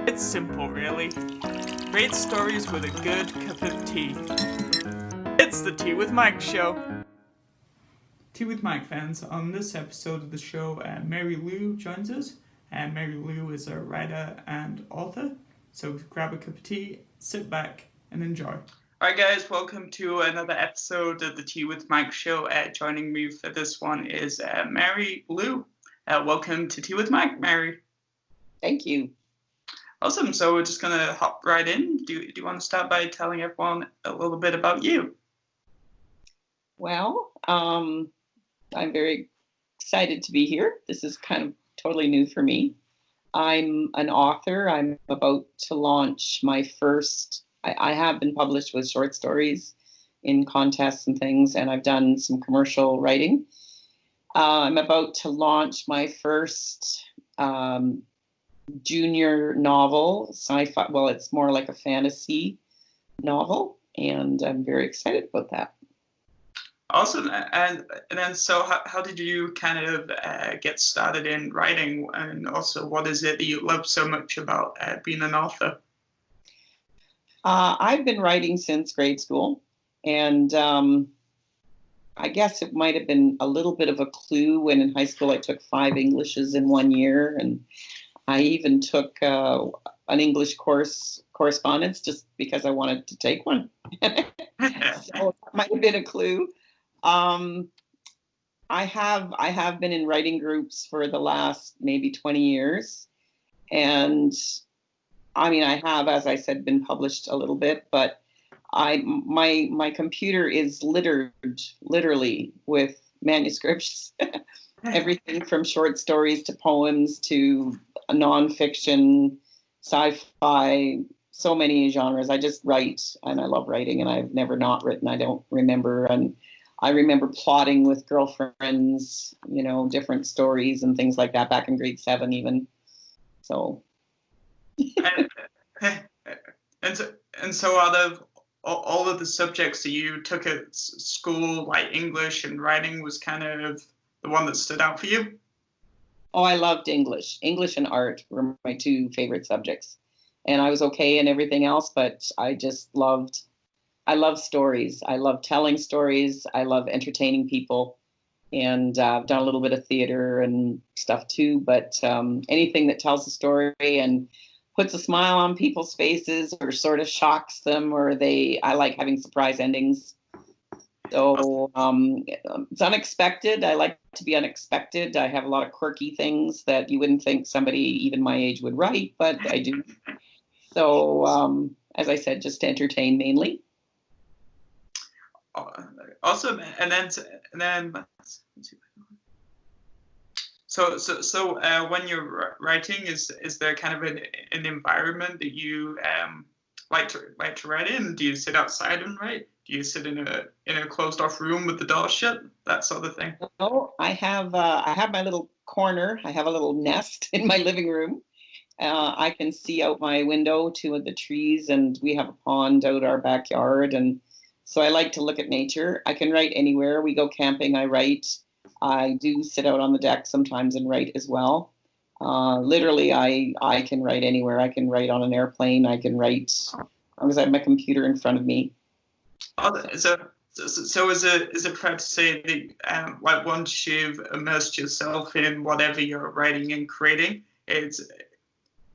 It's simple, really. Great stories with a good cup of tea. It's the Tea with Mike show. Tea with Mike fans, on this episode of the show, Mary Lou joins us. Mary Lou is a writer and author, so grab a cup of tea, sit back, and enjoy. Alright guys, welcome to another episode of the Tea with Mike show. Joining me for this one is Mary Lou. Welcome to Tea with Mike, Mary. Thank you. Awesome. So we're just going to hop right in. Do you want to start by telling everyone a little bit about you? Well, I'm very excited to be here. This is kind of totally new for me. I'm an author. I'm about to launch my first, I have been published with short stories in contests and things, and I've done some commercial writing. I'm about to launch my first junior novel, sci-fi. Well, it's more like a fantasy novel, and I'm very excited about that. Awesome. And then, so how did you kind of get started in writing? And also, what is it that you love so much about being an author? I've been writing since grade school, and I guess it might have been a little bit of a clue when in high school I took 5 Englishes in 1 year, and I even took an English correspondence just because I wanted to take one. So that might have been a clue. I have been in writing groups for the last maybe 20 years. And I mean, I have, as I said, been published a little bit, but my computer is literally with manuscripts. Everything from short stories to poems to nonfiction, sci-fi, so many genres. I just write, and I love writing, and I've never not written. I don't remember. And I remember plotting with girlfriends, different stories and things like that back in grade 7 even. So. and so out of all of the subjects that you took at school, like English and writing, was kind of the one that stood out for you? Oh, I loved English. English and art were my 2 favorite subjects. And I was okay in everything else, but I love stories. I love telling stories. I love entertaining people. And I've done a little bit of theater and stuff too, but anything that tells a story and puts a smile on people's faces or sort of shocks them, I like having surprise endings. So it's unexpected. I like to be unexpected. I have a lot of quirky things that you wouldn't think somebody even my age would write, but I do. So as I said, just to entertain mainly. Awesome. And then so when you're writing, is there kind of an environment that you like to write in? Do you sit outside and write? Do you sit in a closed off room with the door shut? That sort of thing. No, I have my little corner. I have a little nest in my living room. I can see out my window to the trees, and we have a pond out our backyard, and so I like to look at nature. I can write anywhere. We go camping, I write. I do sit out on the deck sometimes and write as well. Literally, I can write anywhere. I can write on an airplane. I can write as long as I have my computer in front of me. Oh, so is it fair to say that like once you've immersed yourself in whatever you're writing and creating,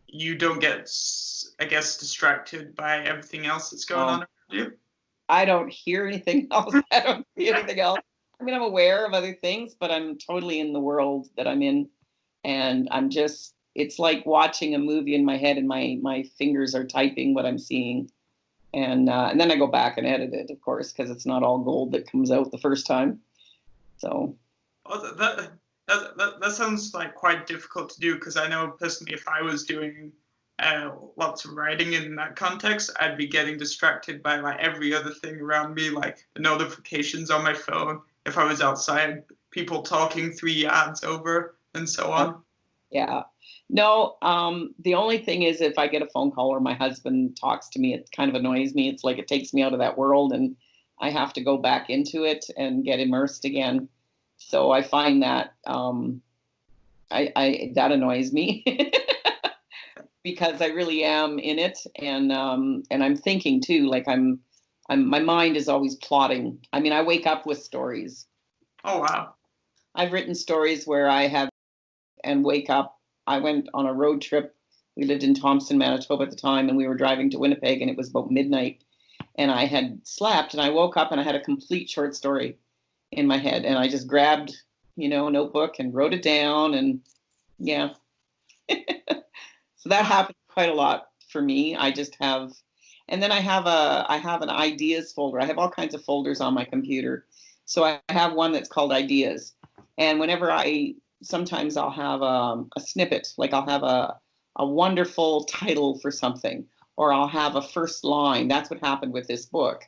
you don't get, I guess, distracted by everything else that's going on around you? I don't hear anything else. I don't see anything else. I mean, I'm aware of other things, but I'm totally in the world that I'm in. And it's like watching a movie in my head, and my fingers are typing what I'm seeing. And then I go back and edit it, of course, because it's not all gold that comes out the first time. So. Oh, that sounds like quite difficult to do, because I know personally if I was doing lots of writing in that context, I'd be getting distracted by like every other thing around me, like the notifications on my phone. If I was outside, people talking 3 yards over, and so on. Yeah. No, the only thing is if I get a phone call or my husband talks to me, it kind of annoys me. It's like it takes me out of that world, and I have to go back into it and get immersed again. So I find that that annoys me because I really am in it, and I'm thinking too. Like my mind is always plotting. I mean, I wake up with stories. Oh, wow. I've written stories where I have and wake up. I went on a road trip. We lived in Thompson, Manitoba at the time, and we were driving to Winnipeg, and it was about midnight. And I had slept, and I woke up, and I had a complete short story in my head, and I just grabbed, a notebook and wrote it down, and yeah. So that happens quite a lot for me. I just have, and then I have an ideas folder. I have all kinds of folders on my computer. So I have one that's called ideas, and sometimes I'll have a snippet, like I'll have a wonderful title for something, or I'll have a first line. That's what happened with this book.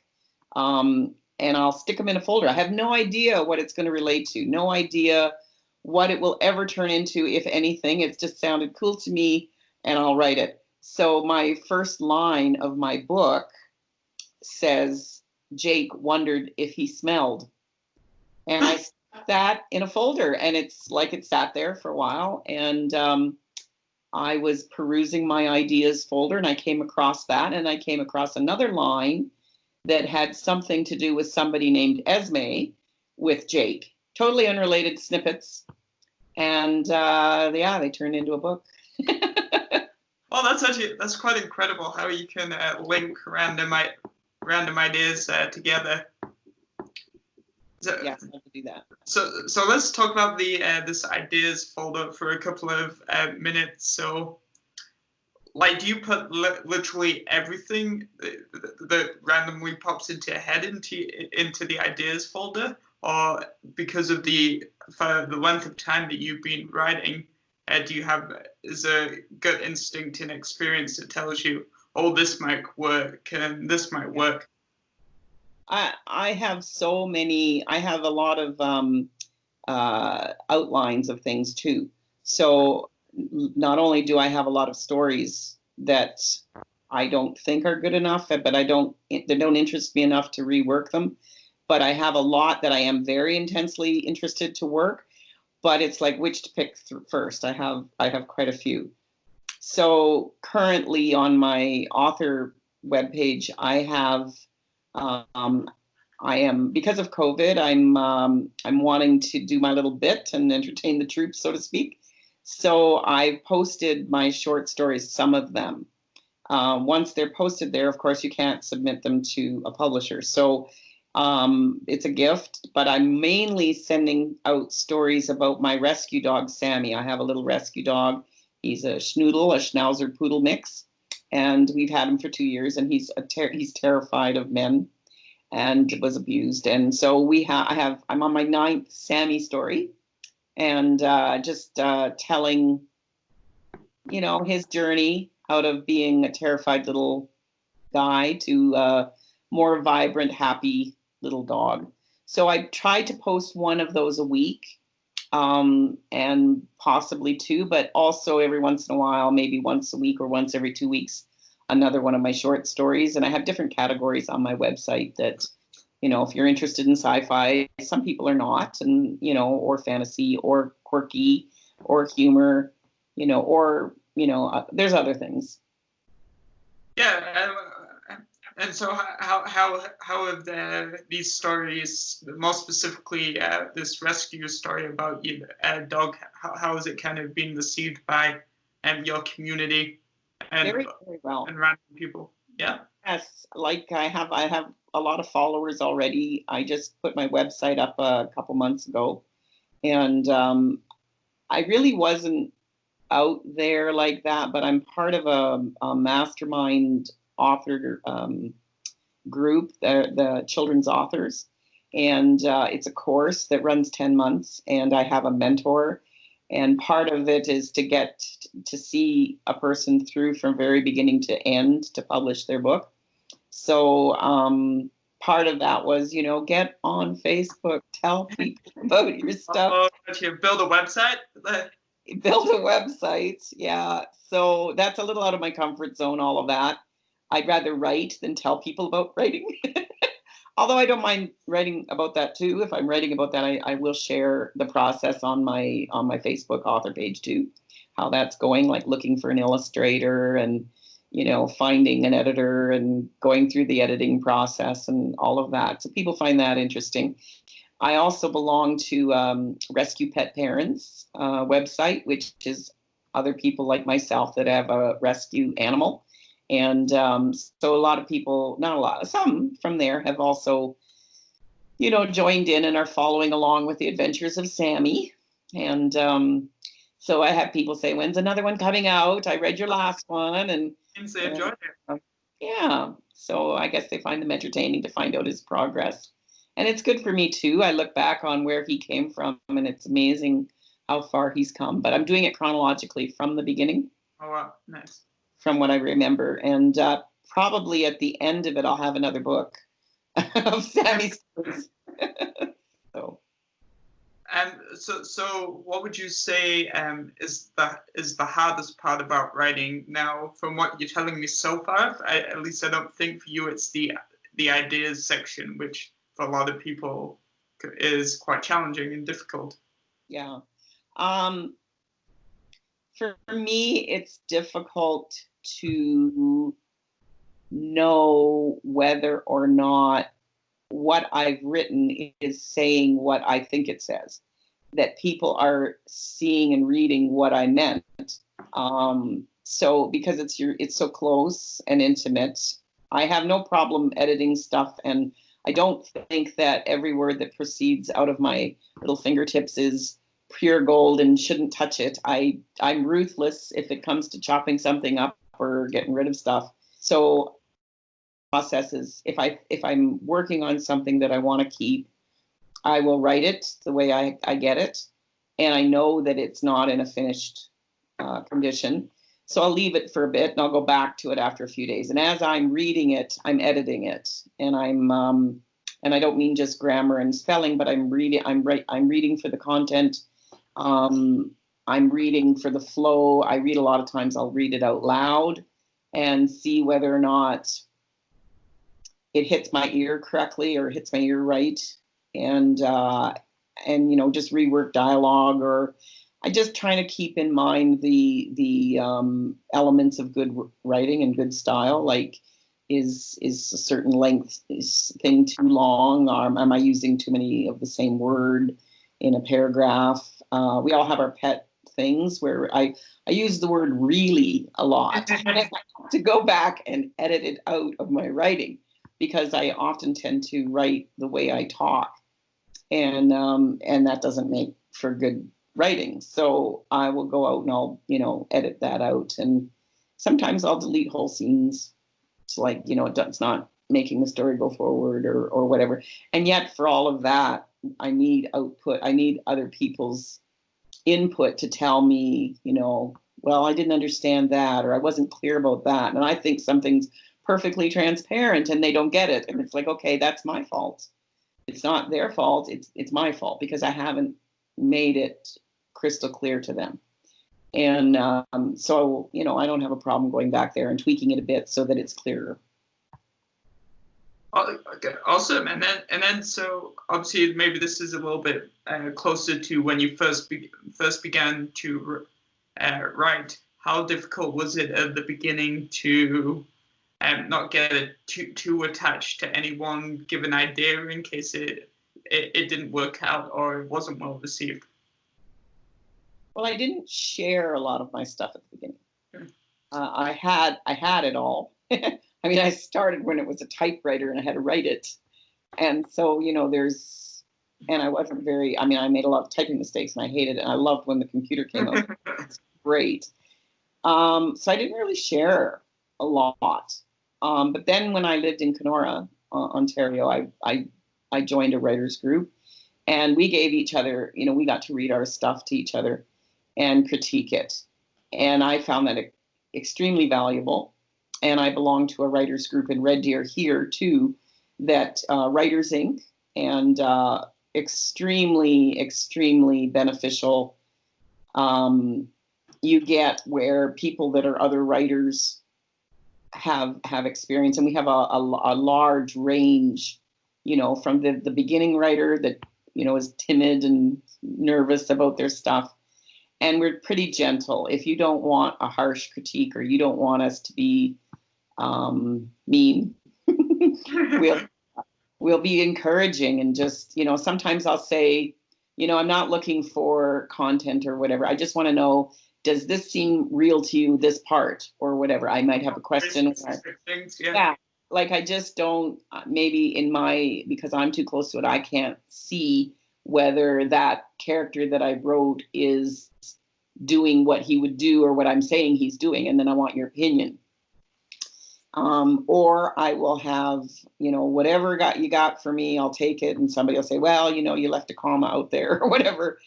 And I'll stick them in a folder. I have no idea what it's going to relate to, no idea what it will ever turn into, if anything. It's just sounded cool to me, and I'll write it. So my first line of my book says, Jake wondered if he smelled. And I stuck that in a folder, and it's like it sat there for a while. And I was perusing my ideas folder, and I came across that, and I came across another line that had something to do with somebody named Esme with Jake. Totally unrelated snippets. And they turned into a book. Well, that's quite incredible how you can link random ideas together. So, yeah, I can do that. So let's talk about this ideas folder for a couple of minutes. So, like, do you put literally everything that randomly pops into your head into the ideas folder, or because of for the length of time that you've been writing, is a gut instinct and experience that tells you, oh, this might work and this might work? I have I have a lot of outlines of things too. So not only do I have a lot of stories that I don't think are good enough, but they don't interest me enough to rework them, but I have a lot that I am very intensely interested to work, but it's like which to pick first. I have quite a few. So currently on my author webpage, I have I am, because of COVID, I'm wanting to do my little bit and entertain the troops, so to speak. So I posted my short stories, some of them. Once they're posted there, of course, you can't submit them to a publisher. So it's a gift, but I'm mainly sending out stories about my rescue dog, Sammy. I have a little rescue dog. He's a schnoodle, a schnauzer poodle mix, and we've had him for 2 years, and he's terrified of men and was abused. And so I'm on my 9th Sammy story, and just telling, his journey out of being a terrified little guy to a more vibrant, happy little dog. So I tried to post one of those a week, and possibly 2, but also every once in a while, maybe once a week or once every 2 weeks, another one of my short stories. And I have different categories on my website that, if you're interested in sci-fi, some people are not, and, or fantasy or quirky or humor, or, there's other things. Yeah. And so how have these stories, more specifically this rescue story about you, dog, how has it kind of been received by your community and very, very well, and random people? Yeah. Yes, like I have a lot of followers already. I just put my website up a couple months ago, and I really wasn't out there like that, but I'm part of a mastermind author group, the children's authors, and it's a course that runs 10 months, and I have a mentor, and part of it is to get to see a person through from very beginning to end to publish their book. So part of that was, get on Facebook, tell people about your stuff. Build a website? Build a website, yeah. So that's a little out of my comfort zone, all of that. I'd rather write than tell people about writing. Although I don't mind writing about that too. If I'm writing about that, I will share the process on my Facebook author page too. how that's going, like looking for an illustrator and, finding an editor and going through the editing process and all of that. So people find that interesting. I also belong to Rescue Pet Parents website, which is other people like myself that have a rescue animal. And so a lot of people, not a lot, some from there have also, joined in and are following along with the adventures of Sammy. And so I have people say, when's another one coming out? I read your last one. And they enjoyed it. Yeah. So I guess they find them entertaining to find out his progress. And it's good for me too. I look back on where he came from, and it's amazing how far he's come. But I'm doing it chronologically from the beginning. Oh, wow. Nice. From what I remember. And probably at the end of it, I'll have another book of Sammy's stories. So what would you say is the hardest part about writing now? From what you're telling me so far, at least I don't think for you it's the ideas section, which for a lot of people is quite challenging and difficult. Yeah. For me, it's difficult to know whether or not what I've written is saying what I think it says, that people are seeing and reading what I meant. So because it's so close and intimate, I have no problem editing stuff, and I don't think that every word that proceeds out of my little fingertips is pure gold and shouldn't touch it. I'm ruthless if it comes to chopping something up or getting rid of stuff. So processes, if I'm working on something that I want to keep, I will write it the way I get it, and I know that it's not in a finished condition. So I'll leave it for a bit and I'll go back to it after a few days. And as I'm reading it, I'm editing it, and and I don't mean just grammar and spelling, but I'm reading for the content. I'm reading for the flow. I read a lot of times. I'll read it out loud and see whether or not it hits my ear correctly or hits my ear right, and just rework dialogue, or I just trying to keep in mind the elements of good writing and good style. Like, is a certain length thing too long, or am I using too many of the same word in a paragraph? We all have our pet things where I use the word really a lot to go back and edit it out of my writing, because I often tend to write the way I talk, and that doesn't make for good writing. So I will go out and I'll edit that out, and sometimes I'll delete whole scenes. It's like, it's not making the story go forward or whatever. And yet for all of that, I need output. I need other people's input to tell me, well, I didn't understand that, or I wasn't clear about that. And I think something's perfectly transparent and they don't get it. And it's like, okay, that's my fault. It's not their fault. It's my fault because I haven't made it crystal clear to them. And so, I don't have a problem going back there and tweaking it a bit so that it's clearer. Okay, awesome. And then, so obviously, maybe this is a little bit closer to when you first began to write. How difficult was it at the beginning to not get it too attached to any one given idea in case it didn't work out or it wasn't well received? Well, I didn't share a lot of my stuff at the beginning. Sure. I had it all. I mean, I started when it was a typewriter and I had to write it. And so, and I wasn't I made a lot of typing mistakes and I hated it. And I loved when the computer came out. It's great. So I didn't really share a lot. But then when I lived in Kenora, Ontario, I joined a writers group, and we gave each other, we got to read our stuff to each other and critique it. And I found that extremely valuable. And I belong to a writers group in Red Deer here too, that Writers Inc. and extremely, extremely beneficial. You get where people that are other writers have experience, and we have a large range, from the beginning writer that is timid and nervous about their stuff, and we're pretty gentle. If you don't want a harsh critique or you don't want us to be mean, we'll we'll be encouraging and just, sometimes I'll say, I'm not looking for content or whatever. I just want to know, does this seem real to you, this part or whatever? I might have a question. Things, Yeah. Like I just don't, maybe because I'm too close to it, I can't see whether that character that I wrote is doing what he would do or what I'm saying he's doing. And then I want your opinion. Or I will have, whatever you got for me, I'll take it. And somebody will say, well, you left a comma out there or whatever.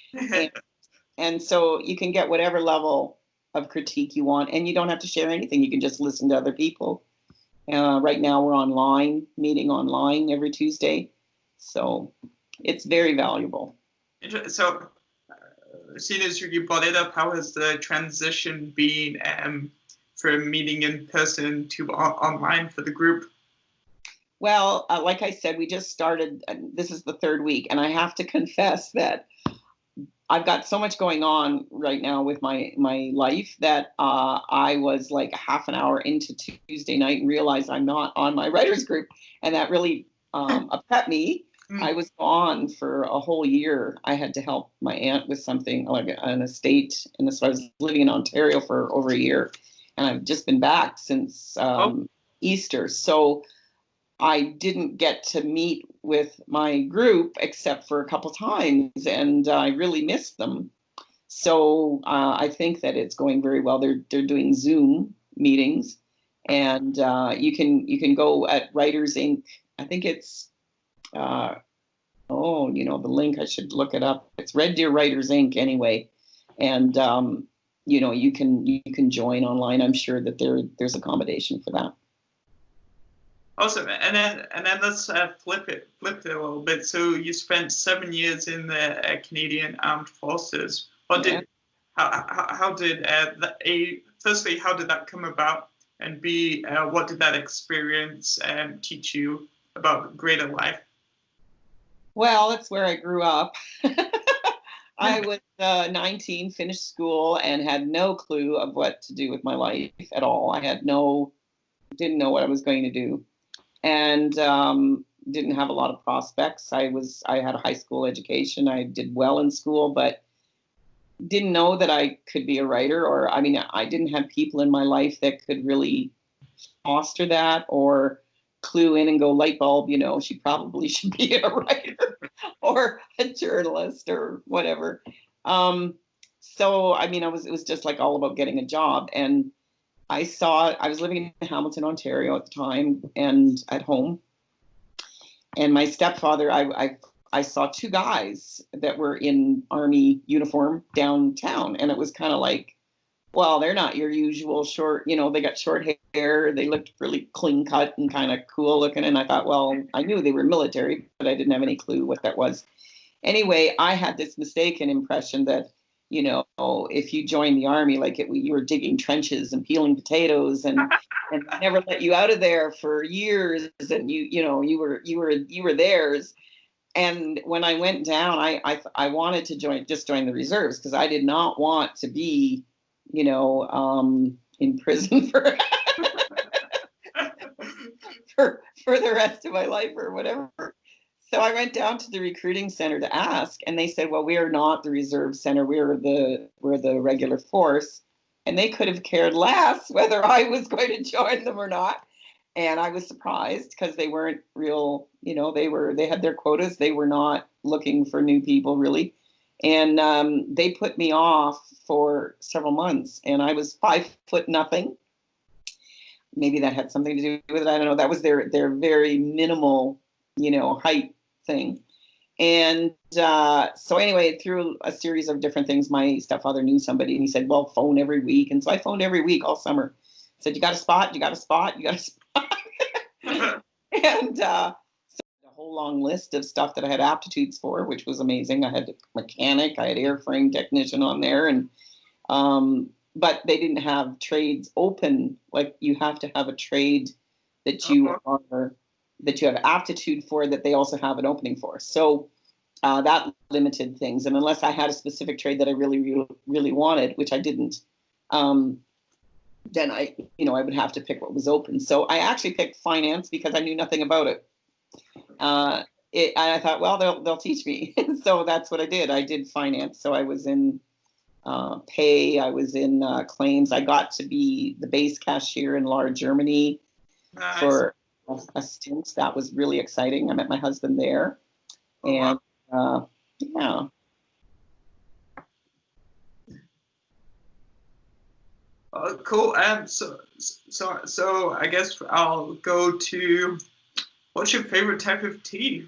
And so you can get whatever level of critique you want, and you don't have to share anything. You can just listen to other people. Right now we're meeting online every Tuesday. So it's very valuable. So, seeing as you brought it up, how has the transition been from meeting in person to online for the group? Well, like I said, we just started. This is the third week, and I have to confess that I've got so much going on right now with my life that I was like a half an hour into Tuesday night and realized I'm not on my writers group, and that really upset me. I was gone for a whole year. I had to help my aunt with something like an estate, and so I was living in Ontario for over a year, and I've just been back since Easter. So I didn't get to meet with my group except for a couple times, and I really missed them. So I think that it's going very well. They're doing Zoom meetings, and you can go at Writers Inc. I think it's the link. I should look it up. It's Red Deer Writers Inc. anyway, and you can join online. I'm sure that there's accommodation for that. Awesome, and then let's flip it a little bit. So you spent 7 years in the Canadian Armed Forces. How did firstly, how did that come about, and B, what did that experience teach you about greater life? Well, that's where I grew up. I was 19, finished school, and had no clue of what to do with my life at all. I didn't know what I was going to do, and didn't have a lot of prospects. I had a high school education. I did well in school, but didn't know that I could be a writer, or I didn't have people in my life that could really foster that or clue in and go, light bulb, she probably should be a writer or a journalist or whatever. So it was just like all about getting a job. And I was living in Hamilton, Ontario at the time, and at home. And my stepfather, I saw two guys that were in Army uniform downtown, and it was kind of like, well, they're not your usual short, they got short hair. They looked really clean cut and kind of cool looking. And I thought, well, I knew they were military, but I didn't have any clue what that was. Anyway, I had this mistaken impression that, if you joined the Army, like you were digging trenches and peeling potatoes and never let you out of there for years. And you were theirs. And when I went down, I wanted to join the reserves, because I did not want to be, in prison for for the rest of my life or whatever. So I went down to the recruiting center to ask, and they said, well, we are not the reserve center. We're the regular force. And they could have cared less whether I was going to join them or not. And I was surprised, because they weren't real, they had their quotas. They were not looking for new people, really. And they put me off for several months, and I was 5'0". Maybe that had something to do with it. I don't know. That was their very minimal, height thing. And so anyway, through a series of different things, my stepfather knew somebody, and he said, well, phone every week. And so I phoned every week all summer. Said, you got a spot? You got a spot? You got a spot? And so a whole long list of stuff that I had aptitudes for, which was amazing. I had a mechanic, I had airframe technician on there, and but they didn't have trades open. Like, you have to have a trade that you have aptitude for, that they also have an opening for. So that limited things. And unless I had a specific trade that I really, really, really wanted, which I didn't, then I would have to pick what was open. So I actually picked finance because I knew nothing about it. I thought, well, they'll teach me. So that's what I did. I did finance. So I was in pay. I was in claims. I got to be the base cashier in Lahr, Germany for a stint. That was really exciting. I met my husband there. And yeah. Cool. So I guess I'll go to, what's your favorite type of tea?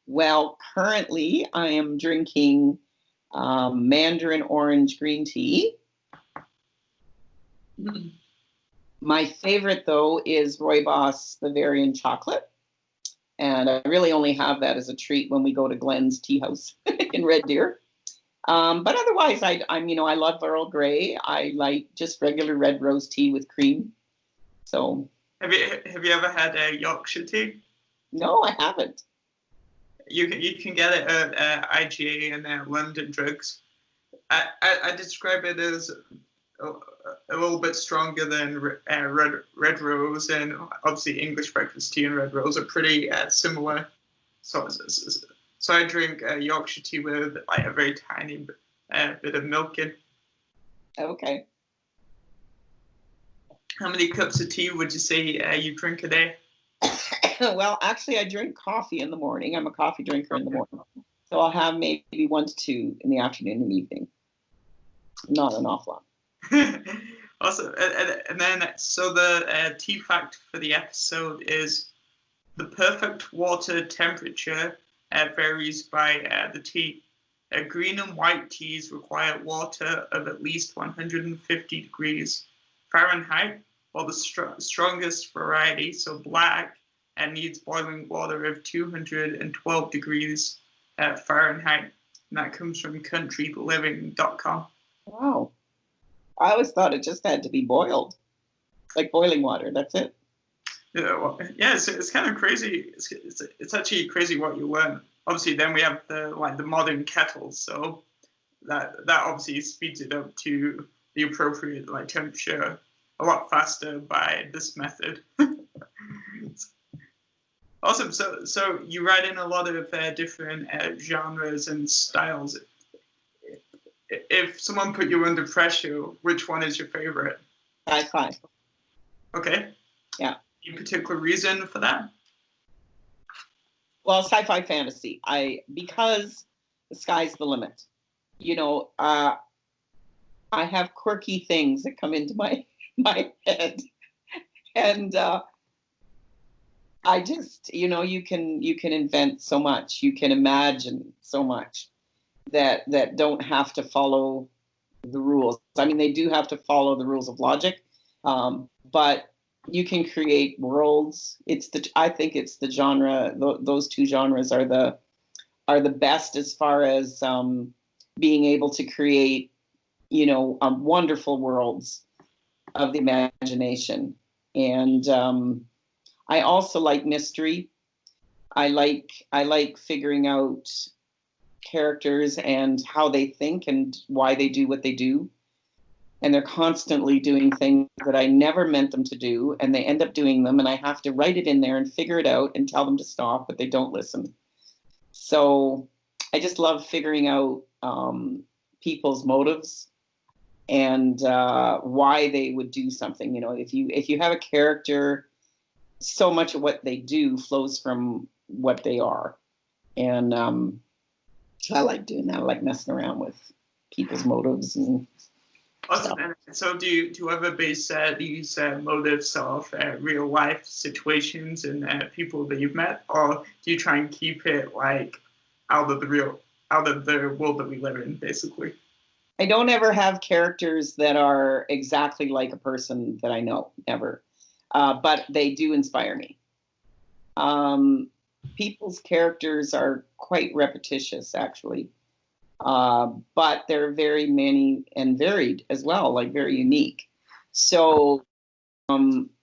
Well, currently I am drinking Mandarin orange green tea. My favorite, though, is Rooibos Bavarian chocolate. And I really only have that as a treat when we go to Glenn's Tea House in Red Deer. But otherwise, I love Earl Grey. I like just regular red rose tea with cream. So, have you ever had a Yorkshire tea? No, I haven't. You can get it at IGA and London Drugs. I describe it as a little bit stronger than red rose, and obviously English breakfast tea and red rose are pretty similar. So I drink Yorkshire tea with like a very tiny bit of milk in. Okay. How many cups of tea would you say you drink a day? Well, actually, I drink coffee in the morning. I'm a coffee drinker in the morning. So I'll have maybe 1 to 2 in the afternoon and evening. Not an awful lot. Also, and then, so the tea fact for the episode is the perfect water temperature varies by the tea. Green and white teas require water of at least 150 degrees Fahrenheit, while the strongest variety, so black, needs boiling water of 212 degrees Fahrenheit. And that comes from countryliving.com. Wow. I always thought it just had to be boiled, like boiling water. That's it. Yeah, well, yeah, it's kind of crazy. It's actually crazy what you learn. Obviously, then we have the modern kettles, so that obviously speeds it up to the appropriate temperature a lot faster by this method. Awesome. So you write in a lot of different genres and styles. If someone put you under pressure, which one is your favorite? Sci-Fi. Okay. Yeah. Any particular reason for that? Well, sci-fi fantasy. Because the sky's the limit. I have quirky things that come into my head, and I just, you can invent so much, you can imagine so much that don't have to follow the rules. I mean, they do have to follow the rules of logic, but you can create worlds. I think it's the genre. Those two genres are the best as far as being able to create, wonderful worlds of the imagination. And I also like mystery. I like figuring out characters and how they think and why they do what they do. And they're constantly doing things that I never meant them to do, and they end up doing them, and I have to write it in there and figure it out and tell them to stop, but they don't listen. So I just love figuring out people's motives and why they would do something. If you have a character, so much of what they do flows from what they are. And I like doing that. I like messing around with people's motives and awesome. And so do you ever base these motives off real life situations and people that you've met, or do you try and keep it like out of the world that we live in, basically? I don't ever have characters that are exactly like a person that I know, never. But they do inspire me. People's characters are quite repetitious, actually. But they're very many and varied as well, like very unique. So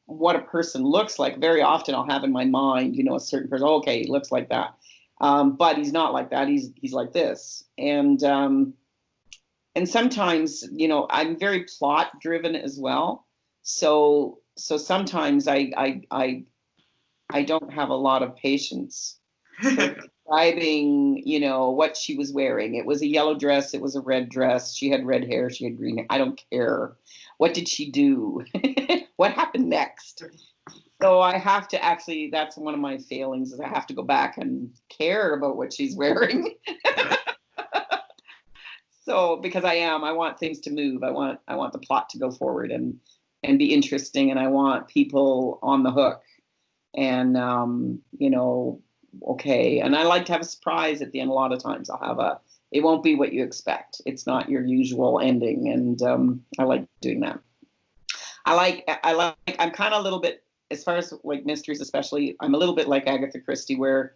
what a person looks like, very often I'll have in my mind, a certain person, okay, he looks like that. But he's not like that. He's like this. And sometimes, I'm very plot driven as well. So sometimes I don't have a lot of patience for describing, what she was wearing. It was a yellow dress. It was a red dress. She had red hair. She had green hair. I don't care. What did she do? What happened next? So I have to actually, that's one of my failings, is I have to go back and care about what she's wearing. So because I want things to move. I want the plot to go forward and be interesting, and I want people on the hook. And okay. And I like to have a surprise at the end. A lot of times I'll have it won't be what you expect. It's not your usual ending, and I like doing that. I'm kind of a little bit, as far as like mysteries especially, I'm a little bit like Agatha Christie, where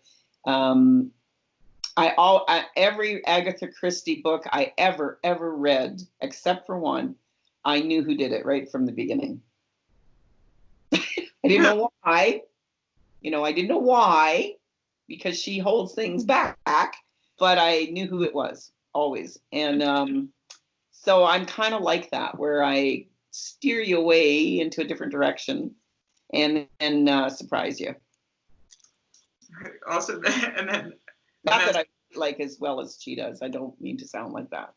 every Agatha Christie book I ever read, except for one, I knew who did it right from the beginning. I didn't know why. I didn't know why, because she holds things back, but I knew who it was always. And so I'm kind of like that, where I steer you away into a different direction and surprise you. Awesome. And not that I like as well as she does. I don't mean to sound like that.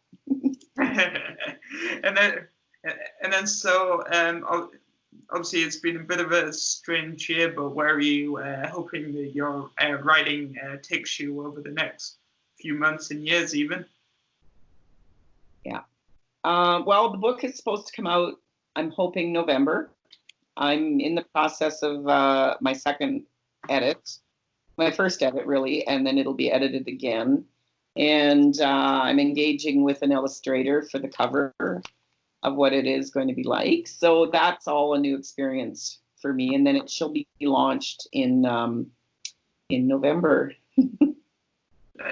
and then so obviously it's been a bit of a strange year, but where are you hoping that your writing takes you over the next few months and years even? Yeah. Well, the book is supposed to come out, I'm hoping, November. I'm in the process of my second edit, my first edit really, and then it'll be edited again. And I'm engaging with an illustrator for the cover of what it is going to be like. So that's all a new experience for me. And then it shall be launched in November.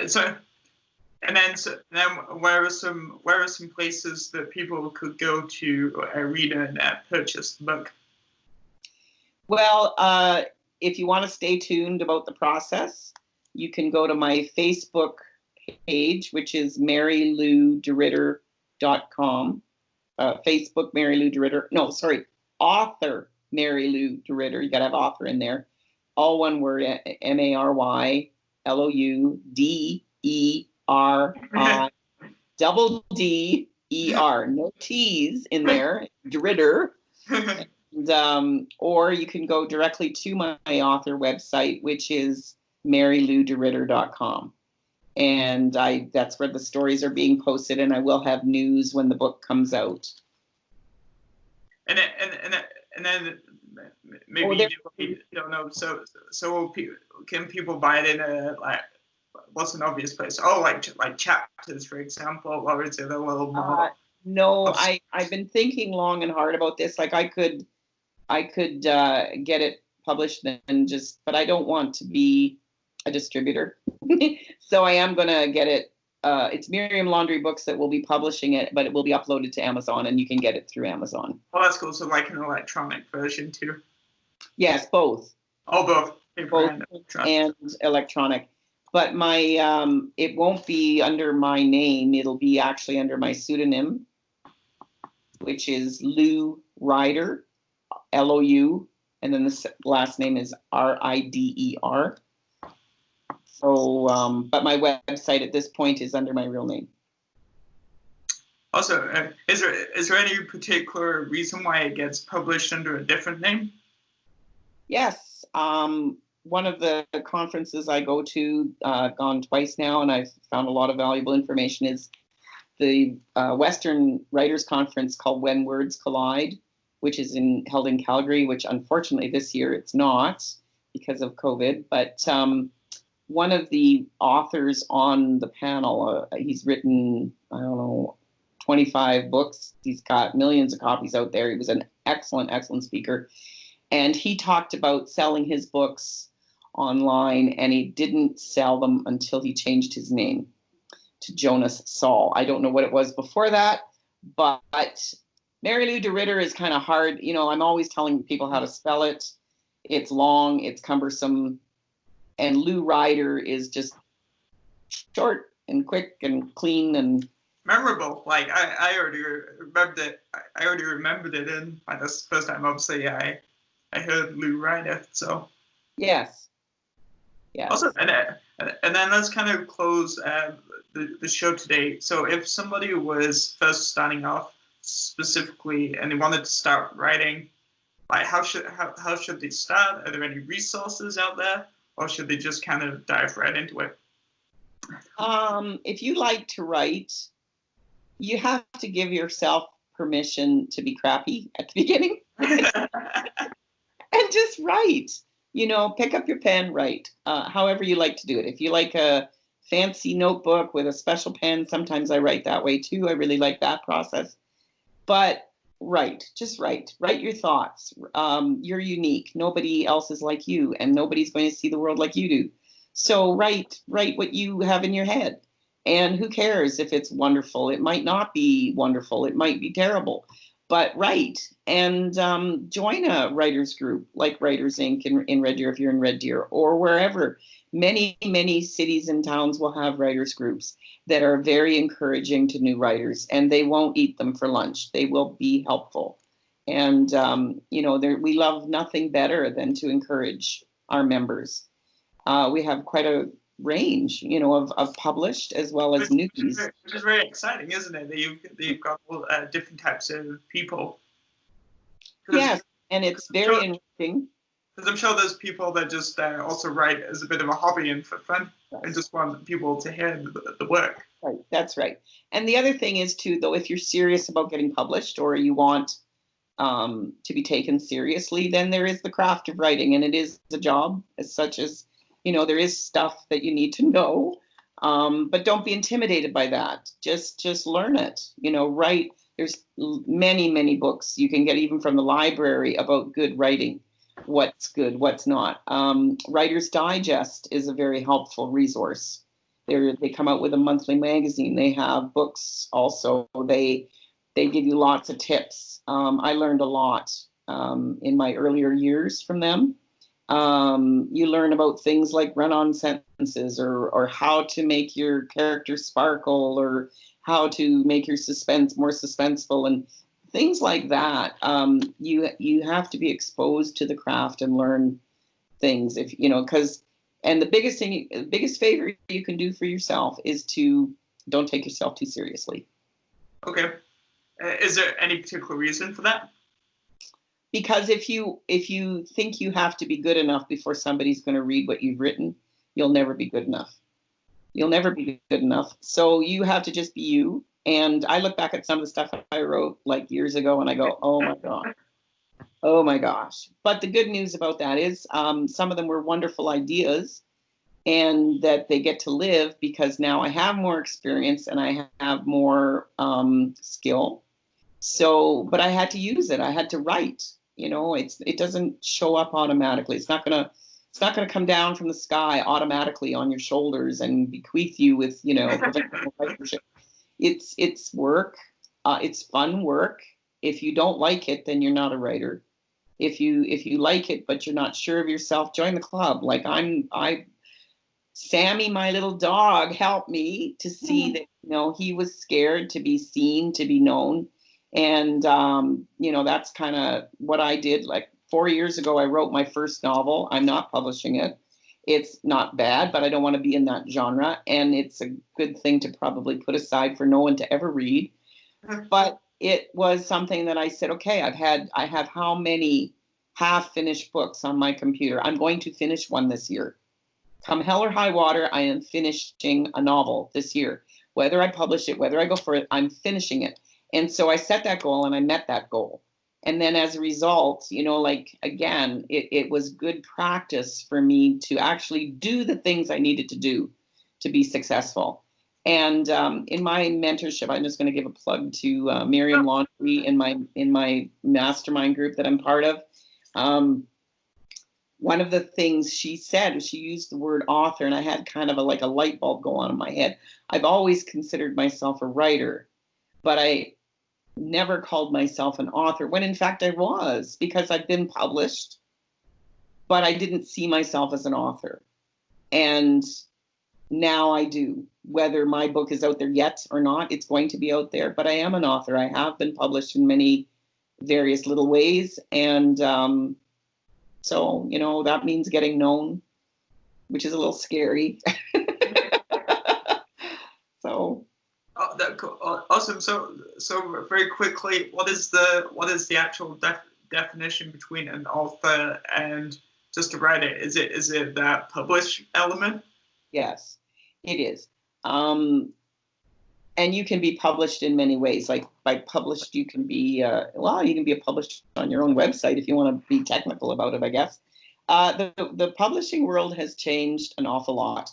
So where are some places that people could go to read and purchase the book? Well, if you want to stay tuned about the process, you can go to my Facebook page, which is marylou.com. Facebook Mary Lou DeRitter. No, sorry, author Mary Lou DeRitter. You got to have author in there. All one word, MaryLouDerer. No T's in there. DeRitter. And, or you can go directly to my author website, which is marylou.com. And that's where the stories are being posted, and I will have news when the book comes out. And then maybe you don't know. So can people buy it in what's an obvious place? Oh, like chapters, for example, or is it a little more? No, I've been thinking long and hard about this. Like I could get it published and but I don't want to be a distributor. So I am going to get it. It's Miriam Laundry Books that will be publishing it, but it will be uploaded to Amazon, and you can get it through Amazon. Oh, that's cool. So like an electronic version too? Yes, both. Oh, both. Both and electronic. But my it won't be under my name. It'll be actually under my pseudonym, which is Lou Ryder, Lou, and then the last name is Rider. So, but my website at this point is under my real name. Also, is there any particular reason why it gets published under a different name? Yes. One of the conferences I go to, gone twice now, and I've found a lot of valuable information, is the Western Writers Conference called When Words Collide, which is held in Calgary, which unfortunately this year it's not because of COVID. But one of the authors on the panel, he's written, 25 books. He's got millions of copies out there. He was an excellent, excellent speaker. And he talked about selling his books online, and he didn't sell them until he changed his name to Jonas Saul. I don't know what it was before that, but Mary Lou DeRitter is kind of hard. I'm always telling people how to spell it. It's long, it's cumbersome. And Lou Ryder is just short and quick and clean and memorable. Like I already remembered it. I already remembered it in by this first time. Obviously, I heard Lou write it. So yes, yes. also, and then let's kind of close the show today. So if somebody was first starting off specifically and they wanted to start writing, like how should they start? Are there any resources out there, or should they just kind of dive right into it? If you like to write, you have to give yourself permission to be crappy at the beginning and just write. Pick up your pen, write. However you like to do it. If you like a fancy notebook with a special pen, sometimes I write that way too. I really like that process. But write, just write. Write your thoughts. You're unique. Nobody else is like you, and nobody's going to see the world like you do. So write what you have in your head. And who cares if it's wonderful? It might not be wonderful. It might be terrible. But write and join a writers group like Writers Inc. in Red Deer if you're in Red Deer or wherever. Many, many cities and towns will have writers groups that are very encouraging to new writers, and they won't eat them for lunch. They will be helpful. And, we love nothing better than to encourage our members. We have quite a range, of published as well as news. Which is very exciting, isn't it? That you've got all different types of people. Yes, and it's very interesting. Because I'm sure there's people that just also write as a bit of a hobby and for fun, and just want people to hear the work. Right, that's right. And the other thing is too, though, if you're serious about getting published or you want to be taken seriously, then there is the craft of writing, and it is a job as such as, there is stuff that you need to know, but don't be intimidated by that. Just learn it. Write. There's many, many books you can get even from the library about good writing. What's good, what's not. Writer's Digest is a very helpful resource. They come out with a monthly magazine. They have books also. They give you lots of tips. I learned a lot in my earlier years from them. You learn about things like run-on sentences or how to make your character sparkle or how to make your suspense more suspenseful and things like that. You have to be exposed to the craft and learn things and the biggest favor you can do for yourself is to don't take yourself too seriously. Okay. Is there any particular reason for that? Because if you think you have to be good enough before somebody's going to read what you've written, you'll never be good enough. You'll never be good enough. So you have to just be you. And I look back at some of the stuff I wrote like years ago and I go, oh my gosh. But the good news about that is some of them were wonderful ideas and that they get to live because now I have more experience and I have more skill. So, but I had to use it. I had to write. It doesn't show up automatically. It's not gonna come down from the sky automatically on your shoulders and bequeath you with writership. It's work. It's fun work. If you don't like it, then you're not a writer. If you like it but you're not sure of yourself, join the club. Like Sammy, my little dog, helped me to see that he was scared to be seen, to be known. And, that's kind of what I did. Like 4 years ago, I wrote my first novel. I'm not publishing it. It's not bad, but I don't want to be in that genre. And it's a good thing to probably put aside for no one to ever read. But it was something that I said, okay, I have how many half-finished books on my computer? I'm going to finish one this year. Come hell or high water, I am finishing a novel this year. Whether I publish it, whether I go for it, I'm finishing it. And so I set that goal and I met that goal. And then as a result, again, it was good practice for me to actually do the things I needed to do to be successful. And in my mentorship, I'm just going to give a plug to Miriam Laundrie in my mastermind group that I'm part of. One of the things she said was she used the word author, and I had kind of a light bulb go on in my head. I've always considered myself a writer, but I never called myself an author, when in fact I was, because I've been published, but I didn't see myself as an author. And now I do. Whether my book is out there yet or not, it's going to be out there. But I am an author. I have been published in many various little ways. And so, that means getting known, which is a little scary. So. Oh, cool. Awesome. So very quickly, what is the actual definition between an author and just a writer? Is it that publish element? Yes, it is. And you can be published in many ways. Like by published, you can be you can be published on your own website if you want to be technical about it, I guess. The publishing world has changed an awful lot.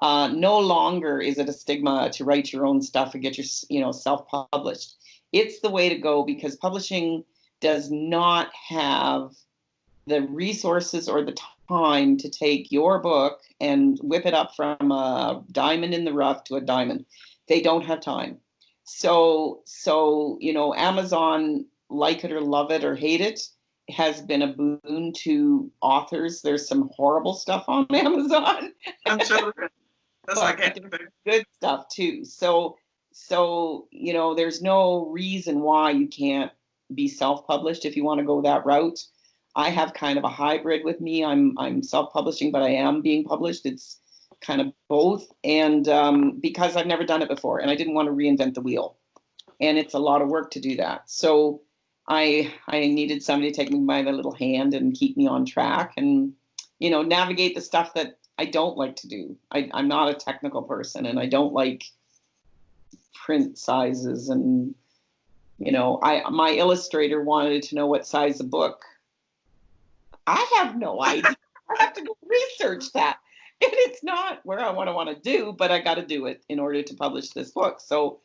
No longer is it a stigma to write your own stuff and get your self-published. It's the way to go because publishing does not have the resources or the time to take your book and whip it up from a diamond in the rough to a diamond. They don't have time. So Amazon, like it or love it or hate it, has been a boon to authors. There's some horrible stuff on Amazon. I'm sure. That's like good stuff too. So there's no reason why you can't be self-published if you want to go that route. I have kind of a hybrid with me. I'm self-publishing, but I am being published. It's kind of both, and because I've never done it before, and I didn't want to reinvent the wheel, and it's a lot of work to do that. So I needed somebody to take me by the little hand and keep me on track, and navigate the stuff that I don't like to do. I'm not a technical person, and I don't like print sizes, and my illustrator wanted to know what size the book. I have no idea. I have to go research that. And it's not where I want to do, but I got to do it in order to publish this book. So,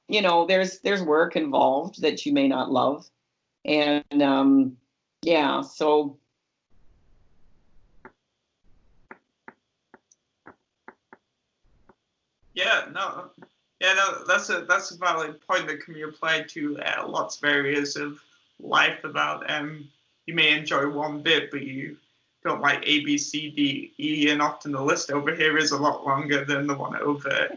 there's work involved that you may not love. And so. That's a valid point that can be applied to lots of areas of life about you may enjoy one bit, but you don't like A, B, C, D, E, and often the list over here is a lot longer than the one over.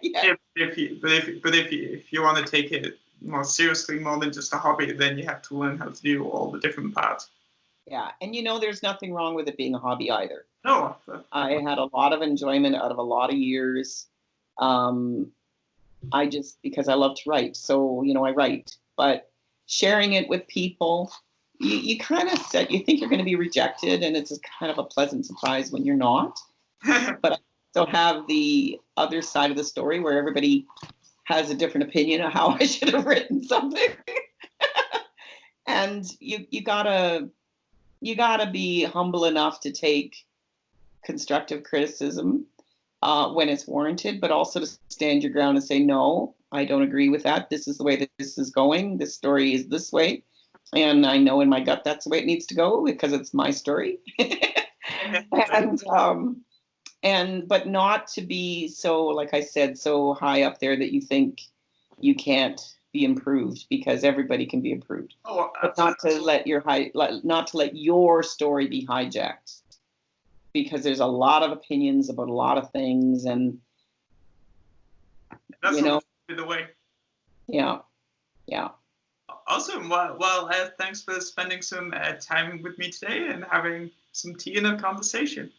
Yeah. If you want to take it more seriously, more than just a hobby, then you have to learn how to do all the different parts. Yeah, and there's nothing wrong with it being a hobby either. No. I had a lot of enjoyment out of a lot of years. Because I love to write, so I write. But sharing it with people, you kind of you think you're going to be rejected, and it's kind of a pleasant surprise when you're not. But I still have the other side of the story where everybody has a different opinion of how I should have written something. And you gotta be humble enough to take constructive criticism when it's warranted, but also to stand your ground and say, no, I don't agree with that. This is the way that this is going. This story is this way. And I know in my gut that's the way it needs to go because it's my story. But not to be so, like I said, so high up there that you think you can't be improved, because everybody can be improved. Oh, but not to let your story be hijacked, because there's a lot of opinions about a lot of things, and that's the way. Yeah. Awesome. Well, thanks for spending some time with me today and having some tea and a conversation.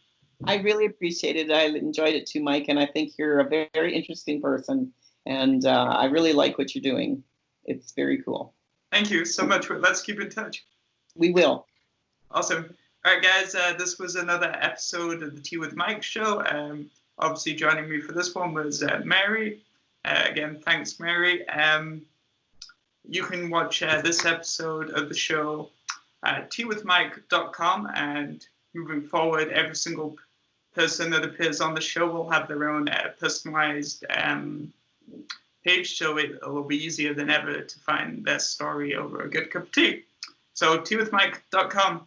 I really appreciate it. I enjoyed it too, Mike, and I think you're a very, very interesting person, and I really like what you're doing. It's very cool. Thank you so much. Let's keep in touch. We will. Awesome. All right, guys, this was another episode of the Tea with Mike show. Obviously, joining me for this one was Mary. Again, thanks, Mary. You can watch this episode of the show at teawithmike.com, and moving forward, every single person that appears on the show will have their own personalized page, so it will be easier than ever to find their story over a good cup of tea. So, teawithmike.com.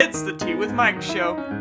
It's the Tea with Mike show.